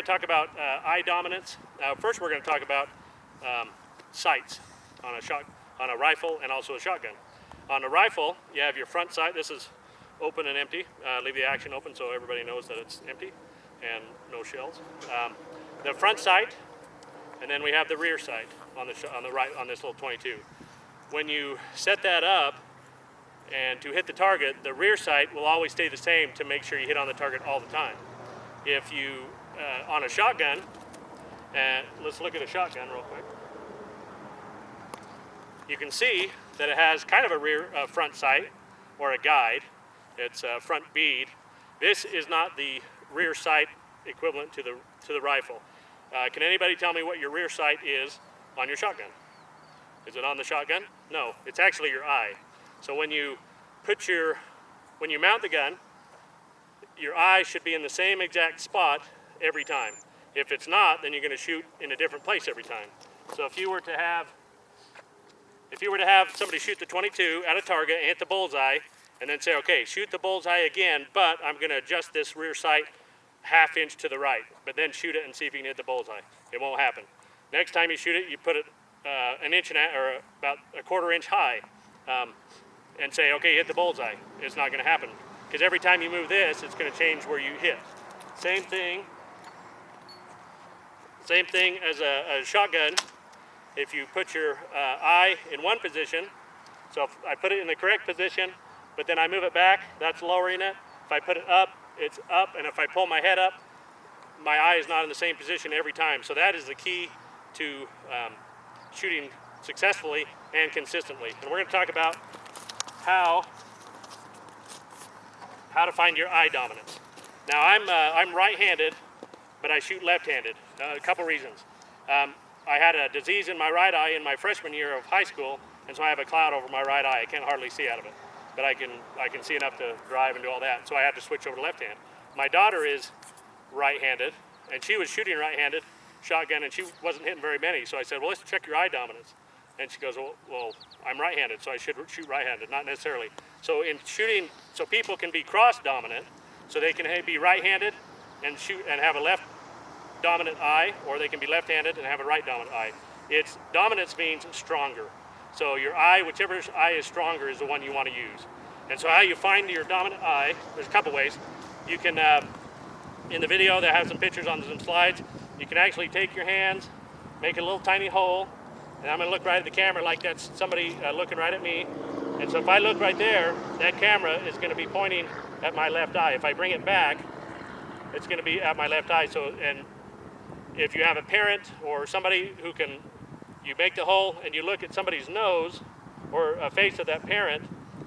going to talk about eye dominance. First, we're going to talk about sights on a rifle and also a shotgun. On a rifle, you have your front sight. This is open and empty. Leave the action open so everybody knows that it's empty and no shells. The front sight, and then we have the rear sight on the right on this little 22. When you set that up and to hit the target, the rear sight will always stay the same to make sure you hit on the target all the time. If you on a shotgun, and let's look at a shotgun real quick. You can see that it has kind of a rear front sight or a guide. It's a front bead. This is not the rear sight equivalent to the rifle. Can anybody tell me what your rear sight is on your shotgun? Is it on the shotgun? No, it's actually your eye. So when you mount the gun, your eye should be in the same exact spot every time. If it's not, then you're going to shoot in a different place every time. So if you were to have somebody shoot the 22 at a target and hit the bullseye, and then say, okay, shoot the bullseye again, but I'm going to adjust this rear sight ½ inch to the right, but then shoot it and see if you can hit the bullseye. It won't happen. Next time you shoot it, you put it an inch or about a ¼ inch high, and say, okay, hit the bullseye. It's not going to happen, because every time you move this, it's going to change where you hit. Same thing as a shotgun. If you put your eye in one position, so if I put it in the correct position, but then I move it back, that's lowering it. If I put it up, it's up, and if I pull my head up, my eye is not in the same position every time. So that is the key to shooting successfully and consistently. And we're going to talk about how to find your eye dominance. Now I'm right-handed, but I shoot left-handed. A couple reasons. I had a disease in my right eye in my freshman year of high school, and so I have a cloud over my right eye. I can't hardly see out of it, but I can see enough to drive and do all that. So I had to switch over to left hand. My daughter is right-handed, and she was shooting right-handed shotgun, and she wasn't hitting very many. So I said, well, let's check your eye dominance. And she goes, well, I'm right-handed, so I should shoot right-handed. Not necessarily. So in shooting, so people can be cross-dominant, so they can be right-handed and shoot and have a left dominant eye, or they can be left-handed and have a right dominant eye. Its dominance means stronger. So your eye, whichever eye is stronger, is the one you want to use. And so how you find your dominant eye, there's a couple ways. You can, in the video, they have some pictures on some slides. You can actually take your hands, make a little tiny hole, and I'm going to look right at the camera like that's somebody looking right at me. And so if I look right there, that camera is going to be pointing at my left eye. If I bring it back, it's going to be at my left eye. So, and if you have a parent or somebody who can, you make the hole and you look at somebody's nose or a face of that parent,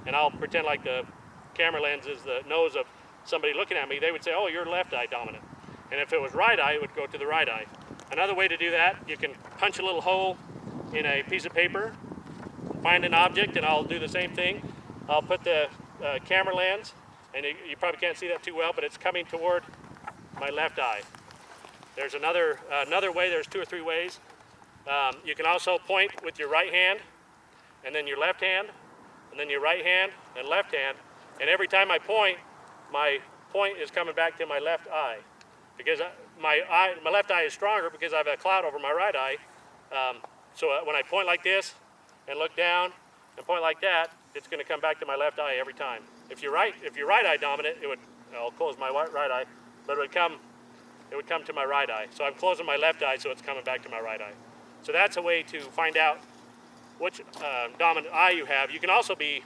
and I'll pretend like the camera lens is the nose of somebody looking at me, they would say, oh, you're left eye dominant. And if it was right eye, it would go to the right eye. Another way to do that, you can punch a little hole in a piece of paper, find an object, and I'll do the same thing. I'll put the camera lens, and you probably can't see that too well, but it's coming toward my left eye. There's another way. There's 2 or 3 ways. You can also point with your right hand, and then your left hand, and then your right hand and left hand. And every time I point, my point is coming back to my left eye, because my left eye is stronger because I have a cloud over my right eye. So when I point like this and look down and point like that, it's going to come back to my left eye every time. If you're right eye dominant, I'll close my right eye, but it would come to my right eye. So I'm closing my left eye, so it's coming back to my right eye. So that's a way to find out which dominant eye you have. You can also be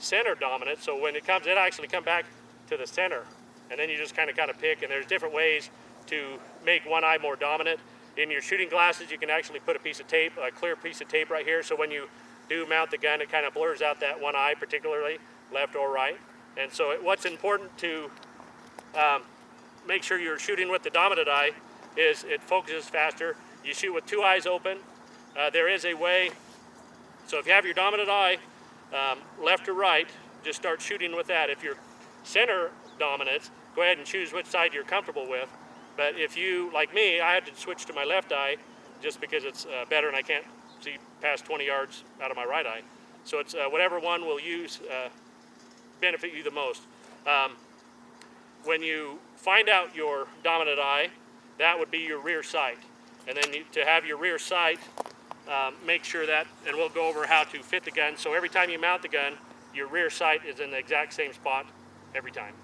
center dominant, so when it comes, it actually come back to the center, and then you just kind of pick, and there's different ways to make one eye more dominant. In your shooting glasses, you can actually put a piece of tape, a clear piece of tape right here, so when you do mount the gun, it kind of blurs out that one eye, particularly left or right. And so what's important to make sure you're shooting with the dominant eye is it focuses faster. You shoot with 2 eyes open. There is a way, so if you have your dominant eye, left or right, just start shooting with that. If you're center dominant, go ahead and choose which side you're comfortable with. But if you, like me, I had to switch to my left eye just because it's better and I can't see past 20 yards out of my right eye. So it's whatever one will use benefit you the most. When you find out your dominant eye, that would be your rear sight. And then to have your rear sight, make sure that, and we'll go over how to fit the gun. So every time you mount the gun, your rear sight is in the exact same spot every time.